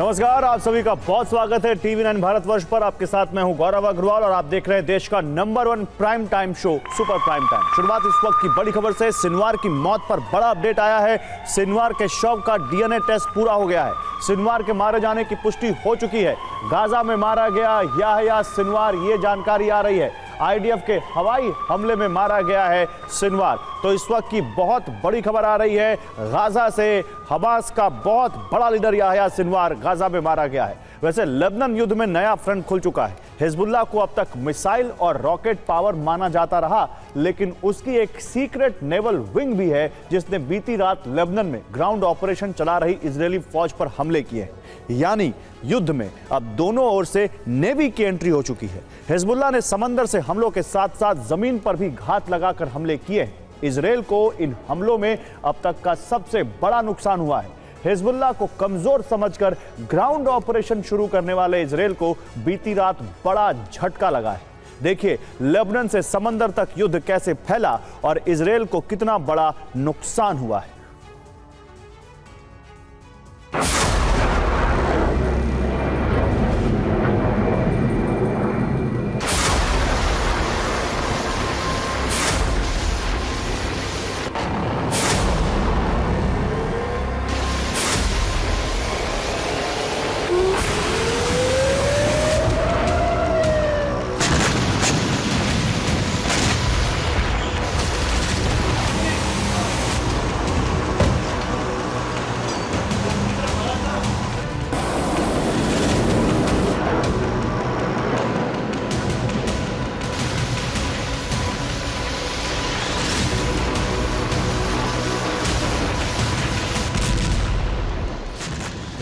नमस्कार, आप सभी का बहुत स्वागत है टीवी 9 भारतवर्ष पर। आपके साथ मैं हूं गौरव अग्रवाल और आप देख रहे हैं देश का number 1 prime time show super prime time. शुरुआत इस वक्त की बड़ी खबर से। सिनवार की मौत पर बड़ा अपडेट आया है। सिनवार के शव का डीएनए टेस्ट पूरा हो गया है। सिनवार के मारे जाने की पुष्टि हो चुकी है। गाजा में मारा गया याह्या सिनवार, ये जानकारी आ रही है। आईडीएफ के हवाई हमले में मारा गया है सिनवार। तो इस वक्त की बहुत बड़ी खबर आ रही है गाजा से। हमास का बहुत बड़ा लीडर याह्या सिनवार गाजा में मारा गया है। वैसे लेबनान युद्ध में नया फ्रंट खुल चुका है। हिजबुल्लाह को अब तक मिसाइल और रॉकेट पावर माना जाता रहा, लेकिन उसकी एक सीक्रेट नेवल विंग भी है जिसने बीती रात लेबनान में ग्राउंड ऑपरेशन चला रही इजरायली फौज पर हमले किए हैं। यानी युद्ध में अब दोनों ओर से नेवी की एंट्री हो चुकी है। हिजबुल्लाह ने समंदर से हमलों के साथ साथ जमीन पर भी घात लगाकर हमले किए हैं। इजरायल को इन हमलों में अब तक का सबसे बड़ा नुकसान हुआ है। हिजबुल्लाह को कमजोर समझकर ग्राउंड ऑपरेशन शुरू करने वाले इजरायल को बीती रात बड़ा झटका लगा है। देखिए लेबनान से समंदर तक युद्ध कैसे फैला और इजरायल को कितना बड़ा नुकसान हुआ है।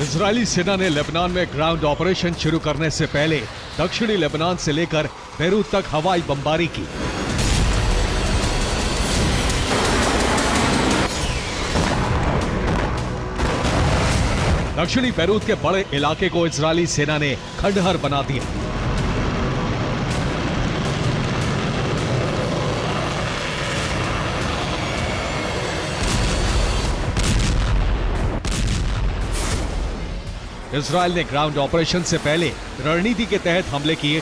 इजरायली सेना ने लेबनान में ग्राउंड ऑपरेशन शुरू करने से पहले दक्षिणी लेबनान से लेकर बेरूत तक हवाई बमबारी की। दक्षिणी बेरूत के बड़े इलाके को इजरायली सेना ने खंडहर बना दिया। इजरायल ने ग्राउंड ऑपरेशन से पहले रणनीति के तहत हमले किए।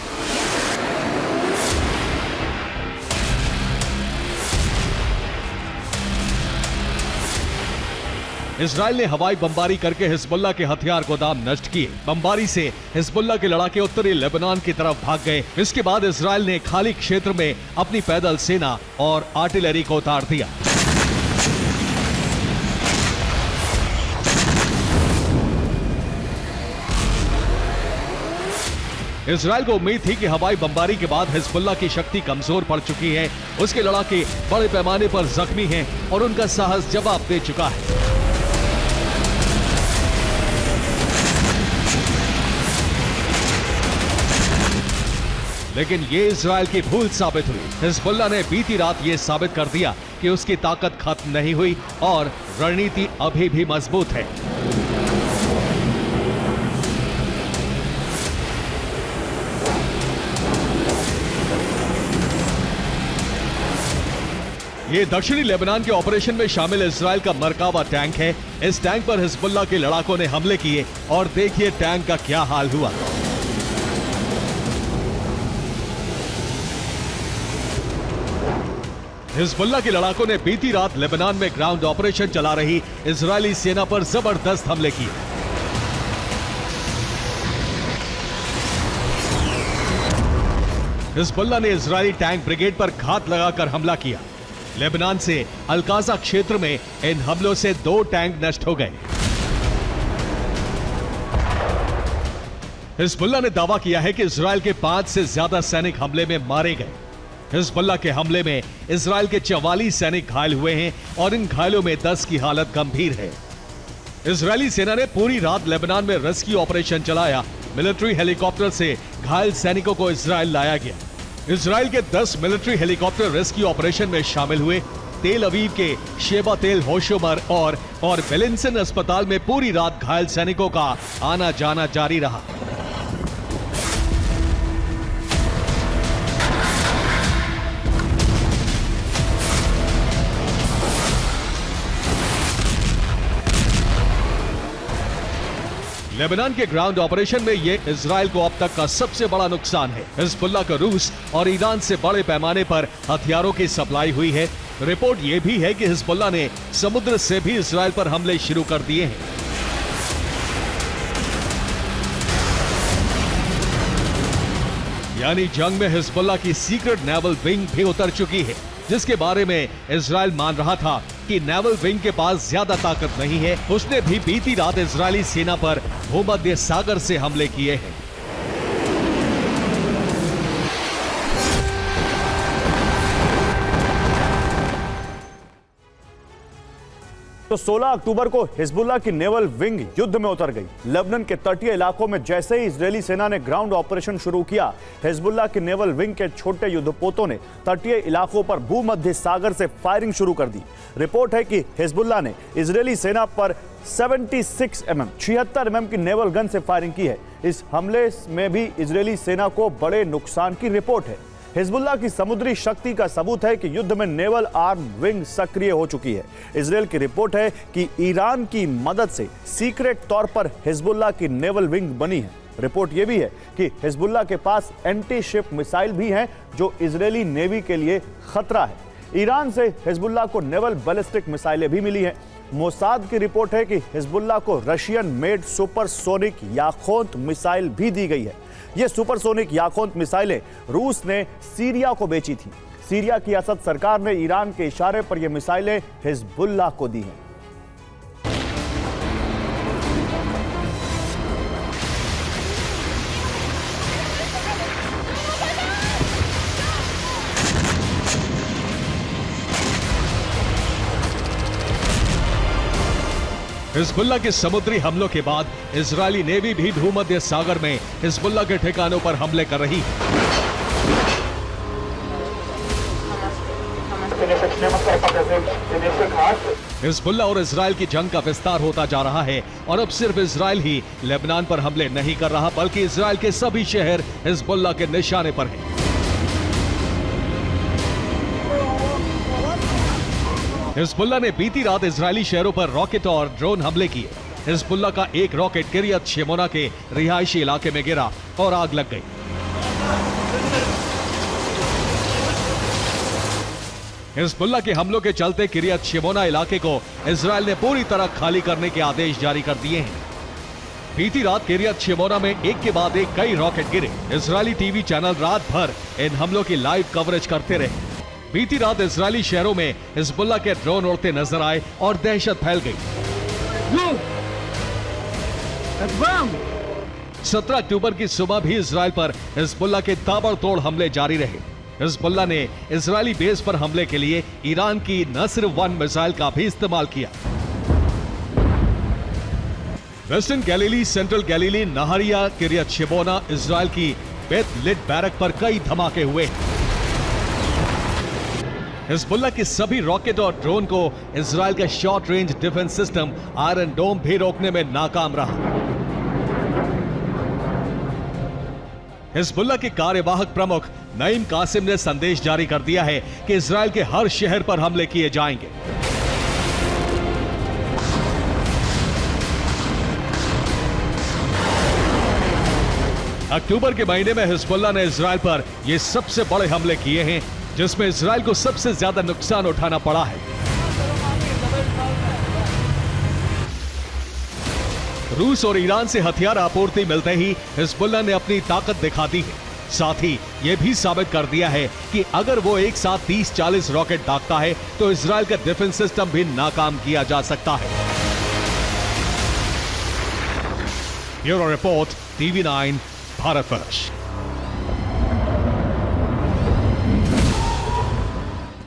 इजरायल ने हवाई बमबारी करके हिजबुल्लाह के हथियार गोदाम नष्ट किए। बमबारी से हिजबुल्लाह के लड़ाके उत्तरी लेबनान की तरफ भाग गए। इसके बाद इजरायल ने खाली क्षेत्र में अपनी पैदल सेना और आर्टिलरी को उतार दिया। इजरायल को उम्मीद थी कि हवाई बमबारी के बाद हिजबुल्लाह की शक्ति कमजोर पड़ चुकी है, उसके लड़ाके बड़े पैमाने पर जख्मी हैं और उनका साहस जवाब दे चुका है। लेकिन ये इजरायल की भूल साबित हुई। हिजबुल्लाह ने बीती रात ये साबित कर दिया कि उसकी ताकत खत्म नहीं हुई और रणनीति अभी भी मजबूत है। ये दक्षिणी लेबनान के ऑपरेशन में शामिल इजरायल का मरकावा टैंक है। इस टैंक पर हिजबुल्लाह के लड़ाकों ने हमले किए और देखिए टैंक का क्या हाल हुआ। हिजबुल्लाह के लड़ाकों ने बीती रात लेबनान में ग्राउंड ऑपरेशन चला रही इजरायली सेना पर जबरदस्त हमले किए। हिजबुल्लाह ने इजरायली टैंक ब्रिगेड पर घात लगाकर हमला किया। लेबनान से अलकाजा क्षेत्र में इन हमलों से 2 टैंक नष्ट हो गए। हिजबुल्लाह ने दावा किया है कि इजरायल के 5 से ज्यादा सैनिक हमले में मारे गए। हिजबुल्लाह के हमले में इजरायल के 44 सैनिक घायल हुए हैं और इन घायलों में 10 की हालत गंभीर है। इजरायली सेना ने पूरी रात लेबनान में रेस्क्यू ऑपरेशन चलाया। मिलिट्री हेलीकॉप्टर से घायल सैनिकों को इजरायल लाया गया। इजरायल के 10 मिलिट्री हेलीकॉप्टर रेस्क्यू ऑपरेशन में शामिल हुए। तेल अवीव के शेबा तेल होशोमर और बेलिंसन अस्पताल में पूरी रात घायल सैनिकों का आना जाना जारी रहा। लेबनान के ग्राउंड ऑपरेशन में ये इजराइल को अब तक का सबसे बड़ा नुकसान है। हिजबुल्लाह को रूस और ईरान से बड़े पैमाने पर हथियारों की सप्लाई हुई है। रिपोर्ट ये भी है कि हिजबुल्लाह ने समुद्र से भी इजराइल पर हमले शुरू कर दिए हैं। यानी जंग में हिजबुल्लाह की सीक्रेट नेवल विंग भी उतर चुकी है, जिसके बारे में इजराइल मान रहा था कि नेवल विंग के पास ज्यादा ताकत नहीं है। उसने भी बीती रात इजरायली सेना पर भूमध्य सागर से हमले किए हैं। तो 16 अक्टूबर को हिजबुल्लाह की नेवल विंग युद्ध में उतर गई। लेबनान के तटीय इलाकों में जैसे ही इजरायली सेना ने ग्राउंड ऑपरेशन शुरू किया, हिजबुल्लाह की नेवल विंग के छोटे युद्धपोतों ने तटीय इलाकों पर भूमध्य सागर से फायरिंग शुरू कर दी। रिपोर्ट है कि हिजबुल्लाह ने इजरायली सेना पर 76 mm की नेवल गन से फायरिंग की है। इस हमले में भी इजरायली सेना को बड़े नुकसान की रिपोर्ट है। हिजबुल्लाह की समुद्री शक्ति का सबूत है कि युद्ध में नेवल आर्म विंग सक्रिय हो चुकी है। इजरायल की रिपोर्ट है कि ईरान की मदद से सीक्रेट तौर पर हिजबुल्लाह की नेवल विंग बनी है। रिपोर्ट यह भी है कि हिजबुल्लाह के पास एंटी शिप मिसाइल भी हैं, जो इजरायली नेवी के लिए खतरा है। ईरान से हिजबुल्लाह को नेवल बैलिस्टिक मिसाइलें भी मिली हैं। मोसाद की रिपोर्ट है कि हिजबुल्लाह को रशियन मेड सुपरसोनिक याखोंत मिसाइल भी दी गई है। ये सुपरसोनिक याखोंत मिसाइलें रूस ने सीरिया को बेची थी। सीरिया की असद सरकार ने ईरान के इशारे पर यह मिसाइलें हिजबुल्लाह को दी हैं। हिजबुल्लाह के समुद्री हमलों के बाद इजरायली नेवी भी भूमध्य सागर में हिजबुल्लाह के ठिकानों पर हमले कर रही है। हिजबुल्लाह और इजरायल की जंग का विस्तार होता जा रहा है और अब सिर्फ इजरायल ही लेबनान पर हमले नहीं कर रहा, बल्कि इजरायल के सभी शहर हिजबुल्लाह के निशाने पर हैं। हिजबुल्लाह ने बीती रात इजरायली शहरों पर रॉकेट और ड्रोन हमले किए। हिजबुल्लाह का एक रॉकेट किरियत शेमोना के रिहायशी इलाके में गिरा और आग लग गई। हिजबुल्लाह के हमलों के चलते किरियत शेमोना इलाके को इजरायल ने पूरी तरह खाली करने के आदेश जारी कर दिए हैं। बीती रात किरियत शेमोना में एक के बाद एक कई रॉकेट गिरे। इजरायली टीवी चैनल रात भर इन हमलों की लाइव कवरेज करते रहे। बीती रात इजरायली शहरों में हिजबुल्लाह के ड्रोन उड़ते नजर आए और दहशत फैल गई। 17 अक्टूबर की सुबह भी इजरायल पर हिजबुल्लाह के ताबड़तोड़ हमले जारी रहे। हिजबुल्लाह ने इजरायली बेस पर हमले के लिए ईरान की नस्र-1 मिसाइल का भी इस्तेमाल किया। वेस्टर्न गैलीली, सेंट्रल गैलीली, नहरिया, किरियत शेमोना, इजरायल की बेत लिट बैरक पर कई धमाके हुए। हिजबुल्लाह के सभी रॉकेट और ड्रोन को इजरायल का short range defence system iron dome भी रोकने में नाकाम रहा। हिजबुल्लाह के कार्यवाहक प्रमुख नईम कासिम ने संदेश जारी कर दिया है कि इजरायल के हर शहर पर हमले किए जाएंगे। अक्टूबर के महीने में हिजबुल्लाह ने इजरायल पर यह सबसे बड़े हमले किए हैं, जिसमें इजरायल को सबसे ज्यादा नुकसान उठाना पड़ा है। रूस और ईरान से हथियार आपूर्ति मिलते ही हिजबुल्लाह ने अपनी ताकत दिखा दी है। साथ ही यह भी साबित कर दिया है कि अगर वो एक साथ 30-40 रॉकेट दागता है तो इजरायल का डिफेंस सिस्टम भी नाकाम किया जा सकता है। Bureau report, TV9 Bharatvarsh.